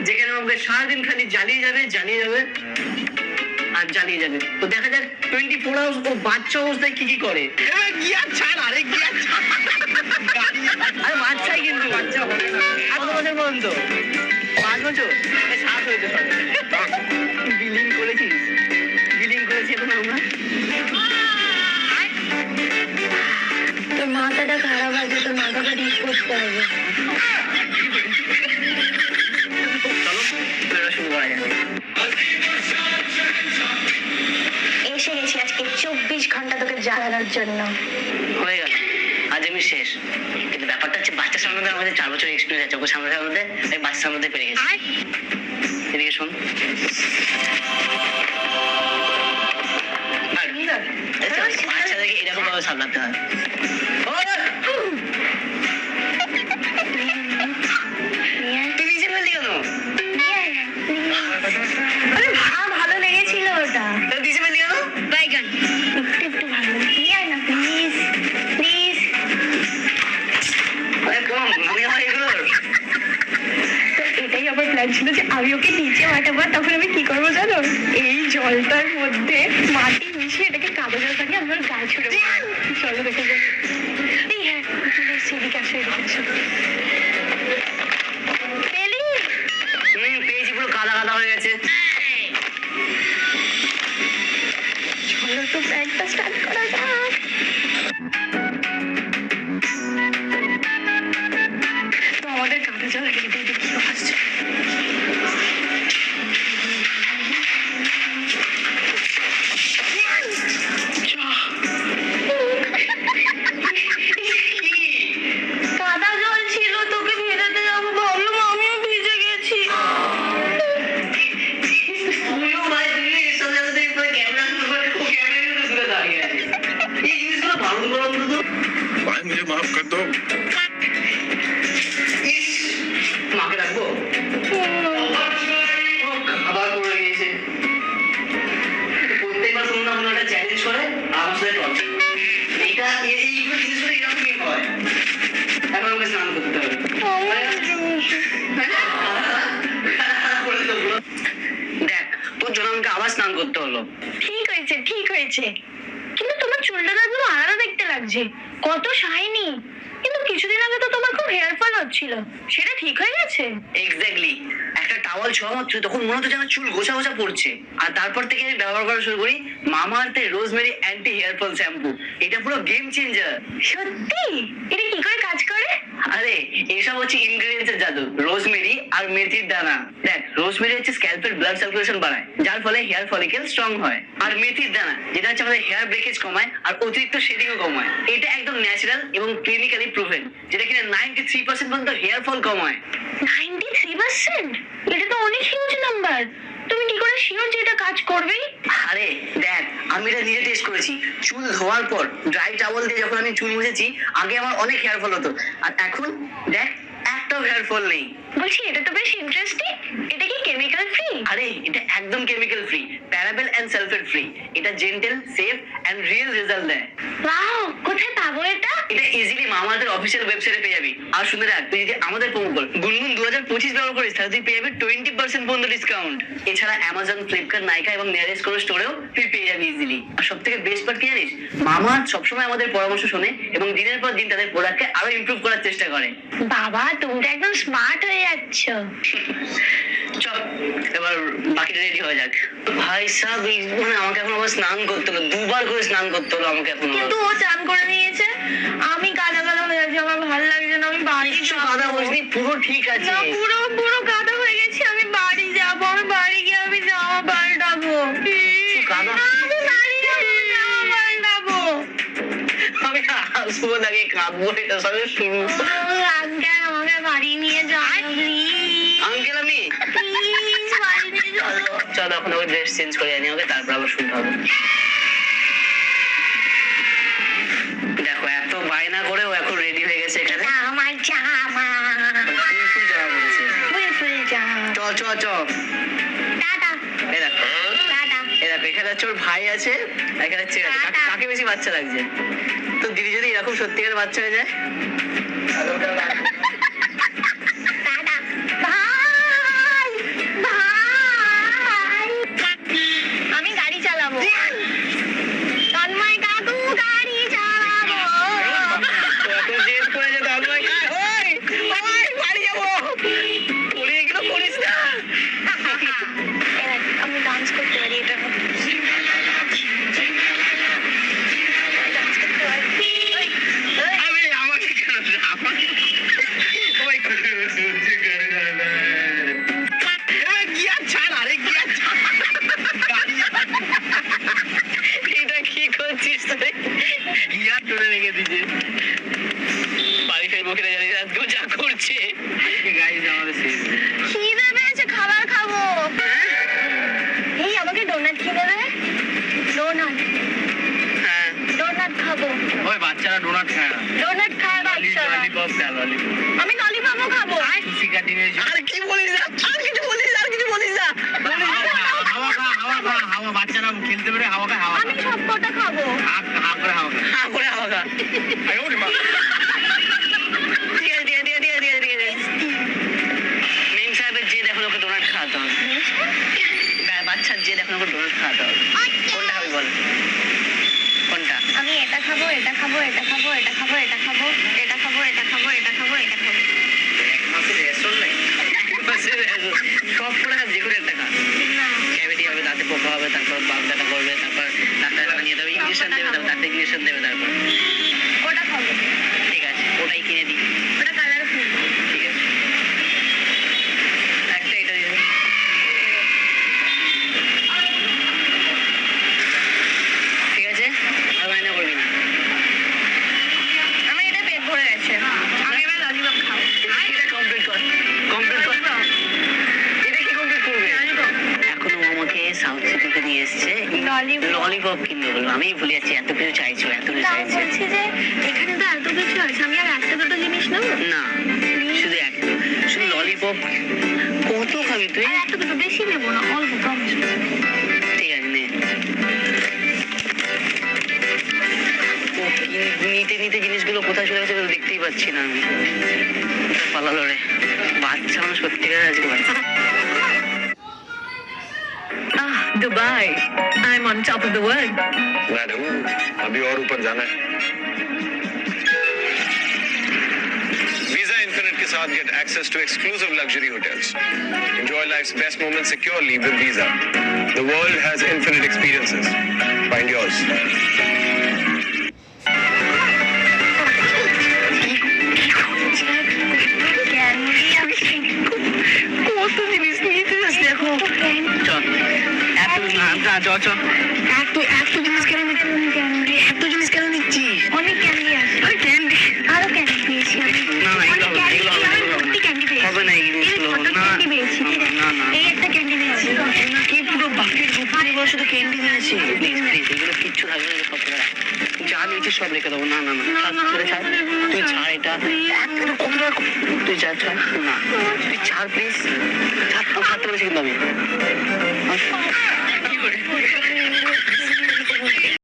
যেখানে আমাকে সারাদিন খালি জ্বালিয়ে যাবে আর জ্বালিয়ে যাবে। তো দেখা যাক 24 আওয়ার্স ও বাচ্চা অবস্থায় কি কি করে। আরে বাচ্চাই কিন্তু বাচ্চা হবে না। কত বছর পর্যন্ত? 5 বছর? 7 হয়েছে সবে। বিলিং করেছি এখন আমরা। তোর মাথাটা খারাপ আছে, তোর মাথাটা ঠিক করতে হবে। চলো শুরু করা যাবে। এসে গেছি আজকে 24 ঘন্টা তোকে জ্বালানোর জন্য। হয়ে গেল, আজ আমি শেষ। কিন্তু ব্যাপারটা হচ্ছে বাচ্চা সামলাতে আমাদের 4 বছর এক্সপিরিয়েন্স আছে। ওকে সামলাতে আমি বাচ্চা সামলাতে পেরে গেছি। এদিকে শোন, বাচ্চাদেরকে এরকম ভাবে সামলাতে হয়। তুই নিচে ফেললি কেন? ভালো লেগেছিল ওটা। নিচে ফেললি কেন? বাইগান একটু ভালো নিয়ে আয় না প্লিজ প্লিজ। আমি আমার এগুলো এটাই আমার প্ল্যান ছিল যে আমি ওকে নিচে মাটাবো। তখন আমি কি করবো জানো? এই জলটার মধ্যে মাটি মিশিয়ে এটাকে কাদা জল বানিয়ে আমি ওর গায়ে ছুড়ে চলো দেখে যাই। এই হ্যাঁ সেদিকে আসো এদিকে আসো। পেয়েছি, পুরো কাদা কাদা হয়ে গেছে। চলো তো প্ল্যানটা স্টার্ট করা যাক। তো আমাদের কাদা জল রেখে দিয়ে কি আসছে। কাদা জল ছিল, তোকে ভেজাতে যাবো ভাবলাম, আমিও ভিজে গেছি। भाई मुझे माफ कर दो। মাকে রাখবো আবার করে গিয়েছে। প্রত্যেকবার কোনো না কোনো একটা চ্যালেঞ্জ করে আমার সাথে টর্চার। এইটা এইগুলো জিনিসগুলো এরকমই হয়। এখন আমাকে স্নান করতে হবে। দেখ, তোর জন্য আমাকে আবার স্নান করতে হলো। ঠিক হয়েছে কিন্তু তোমার চুলটা তো একদম আলাদা দেখতে লাগছে। কত শাইনি। কিন্তু কিছুদিন আগে তো তোমার খুব হেয়ার ফল হচ্ছিল, সেটা ঠিক হয়ে গেছে? এক্স্যাক্টলি, একটা টাওয়াল ছোঁয়া মাত্র তখন মনে হতো যেন চুল গোছা গোছা পড়ছে। আর তারপর থেকে আমি ব্যবহার করা শুরু করি মামাআর্থের rosemary anti hair fall shampoo. এটা পুরো গেম চেঞ্জার। সত্যি? এটা কি করে কাজ করে? আরে এসব হচ্ছে ইনগ্রেডিয়েন্টস এর জাদু। রোজমেরি আর মেথির দানা। দেখ, রোজমেরি হচ্ছে স্ক্যাল্পের ব্লাড সার্কুলেশন বাড়ায়, যার ফলে হেয়ার ফলিকেল স্ট্রং হয়। আর মেথির দানা যেটা হচ্ছে আমাদের হেয়ার ব্রেকেজ কমায় আর অতিরিক্ত শেডিংও কমায়। এটা একদম ন্যাচারাল এবং ক্লিনিক্যালি প্রুভেন, যেটা কিনা 93% পর্যন্ত হেয়ার ফল কমায়। 93%? এটা তো অনেক হিউজ নাম্বার। তুমি কি করে শিওর যে এটা কাজ করবে? আরে দেখ, আমি এটা নিজে টেস্ট করেছি। চুল ধোয়ার পর ড্রাই টাওয়াল দিয়ে যখন আমি চুল মুছেছি, আগে আমার অনেক হেয়ার ফল হতো, আর এখন দেখ একটাও হেয়ার ফল নেই। বলছি এটা তো বেশ ইন্টারেস্টিং। এটা কি কেমিক্যাল ফ্রি? আরে এটা একদম chemical free, paraben and sulphate free. এটা gentle, safe and real result দেয়। ওয়াও, কোথায় পাবো এটা? এটা ইজিলি মামাআর্থের অফিসিয়াল ওয়েবসাইটে পেয়ে যাবি। আর শুনে রাখ, তুই যদি আমাদের প্রোমো কোড গুনগুন 2025 ব্যবহার করিস তাহলে তুই পেয়ে যাবি 20% পর্যন্ত ডিসকাউন্ট। এছাড়া অ্যামাজন, ফ্লিপকার্ট, নাইকা এবং নিয়ারেস্ট কোনো স্টোরেও তুই পেয়ে যাবি ইজিলি। আর সব থেকে বেস্ট পার্ট কি জানিস? মামাআর্থ সবসময় আমাদের পরামর্শ শোনে এবং দিনের পর দিন তাদের প্রোডাক্টকে আরো ইমপ্রুভ করার চেষ্টা করে। বাবা, তুমি তো একদম স্মার্ট হয়ে যাচ্ছ। চল এবার বাকিটা রেডি হয়ে যাক। ভাই সাহেব, মানে আমাকে এখন আবার স্নান করতে হলো, 2বার করে স্নান করতে হলো আমাকে এখন। কিন্তু ও চান করে নিয়েছে, আমি কাদা কাদা হয়ে যাচ্ছি, আমার ভালো লাগছে না, আমি বাড়ি যাবো। কাদা বসবি, পুরো ঠিক আছে। না, পুরো কাদা হয়ে গেছি, আমি বাড়ি যাবো। আমি বাড়ি গিয়ে আমি জামা পাল্টাবো। কাদা? আমি বাড়ি যাবো, জামা পাল্টাবো। আমি আসবো নাকি কাঁদবো, এটা সবে শুরু। আঙ্কেল, আমাকে বাড়ি নিয়ে যাও প্লিজ। আঙ্কেল আমি প্লিজ বাড়ি নিয়ে চলো। চল এখন ওকে ড্রেস চেঞ্জ করে আনি ওকে, তারপর আবার শুরু হবে। দেখো এত বায়না করে ও এখন রেডি হয়ে গেছে এখানে। আমার জামা, ফুল জামা পড়েছে। ফুল জামা। চ টাটা এই দেখো, টাটা। এই দেখো এখানে হচ্ছে ওর ভাই আছে, এখানে হচ্ছে কাকে বেশি বাচ্চা লাগছে? তো দিদি যদি এরকম সত্যিকার বাচ্চা হয়ে যায়। Tata bye. ওরে এগুলো করিস না। আমি ডান্স করতে পারি এটা ডান্স করতে পারি আরে আমাকে কেন আমাকে ওই গিয়ার ছাড়, আরে গিয়ার ছাড়। এটা কি করছিস তুই? গিয়ার তুলে রেখে দিয়েছিস। বাড়ি ফেরবো কিনা জানি না, আজকেও যা করছে। গাইজ আমাদের শেষ। খিদে পেয়েছে খাবার খাবো এই আমাকে ডোনাট কিনে দে ডোনাট হ্যাঁ ডোনাট খাবো ওই বাচ্চারা ডোনাট খায় না। ডোনাট খায় বাচ্চারা ললিপপ দেয়, ললিপপ। আমি ললিপপও খাবো পুসিকাটি নিয়ে এসো। আর কি বলিস না, আর কিছু বলিস না, আর কিছু বলিস না। হাওয়া খা, হাওয়া খা, হাওয়া। বাচ্চারা খেলতে পারে, হাওয়া খা, হাওয়া খা। আমি সব কটা খাবো হা করে হাওয়া খা, হা করে হাওয়া খা। আরে ওরে মা। ঠিক আছে, ঠিক আছে, ঠিক আছে, ঠিক আছে, ঠিক আছে। মেম সাহেবের যে দেখো ওকে ডোনাট খাওয়াতে হবে। বাচ্চার যে দেখো ওকে ডোনাট খাওয়াতে হবে। কোনটা খাবি বল? কোনটা? আমি এটা খাবো এটা খাবো এটা খাবো এটা খাবো এটা খাবো এটা খাবো এটা খাবো এটা খাবো এটা খাবো এক মাসের রেশন নাই, এক মাসের রেশন। সব করে খা, যে কোনো একটা খা। না ক্যাভিটি হবে, দাঁতে পোকা হবে, তারপর বাপ ব্যথা করবে, তারপর ডাক্তার খাওয়া নিয়ে যাবে, ইঞ্জেকশন দেবে, তারপর দাঁতে ইঞ্জেকশন দেবে, তারপর ওটা খাবো ঠিক আছে ওটাই কিনে দিই। ওটা কালারফুল ঠিক আছে একটা এটা দিয়ে দে। ঠিক আছে আর বায়না করবি না। আমার এটা পেট ভরে গেছে আমি এবার ললিপপ খাবো এটা কমপ্লিট কর, কমপ্লিট কর। এটা কি কমপ্লিট করবে? এখনো ও আমাকে সাউথ সিটিতে নিয়ে এসছে ললিপপ ললিপপ কিনবে বলবো। আমি ভুলে যাচ্ছি, এত কিছু চাইছো, এত কিছু তাও চাইছে। বলছি যে এখানে তো এত কিছু আছে আমি আর একটা দুটো জিনিস নেবো না শুধু একটা, শুধু ললিপপ। কত খাবি তুই? আর একটা দুটো বেশি নেবো না অল্প কম ঠিক আছে নে। ও নিতে নিতে জিনিসগুলো কোথায় চলে গেছে দেখতেই পাচ্ছি না আমি। পালালো রে, বাচ্চা মানুষ সত্যিকার আজকে বাচ্চা। Dubai I am on top of the world madam अभी और ऊपर जाना है वीजा इन्फिनिट के साथ get access to exclusive luxury hotels enjoy life's best moments securely with Visa the world has infinite experiences find yours কত জিনিস নিয়েছিস দেখো। চল এত না চ চ এত এত জিনিস কেন এত জিনিস কেন নিচ্ছিস? অনেক ক্যান্ডি আছে আরে ক্যান্ডি আরো ক্যান্ডি পেয়েছি আমি না না এগুলো হবে না, এগুলো হবে না, এগুলো হবে সত্যি ক্যান্ডি পেয়েছি না। হবে না এই জিনিসগুলো কত না ক্যান্ডি পেয়েছি না না এই একটা ক্যান্ডি পেয়েছি কি পুরো বাকেট ভর্তি করে শুধু ক্যান্ডি নিয়েছি। প্লিজ প্লিজ এগুলো কিচ্ছু থাকবে না, সব করে রাখ। যা নিয়েছিস সব রেখে দেবো। না না না ছাড়, ছাড়, তুই ছাড় এটা। এত কত টাকা? তুই যা ছাড় না, তুই ছাড় প্লিজ, ছাড়। ছাড়তে বলেছি কিন্তু আমি। কি করে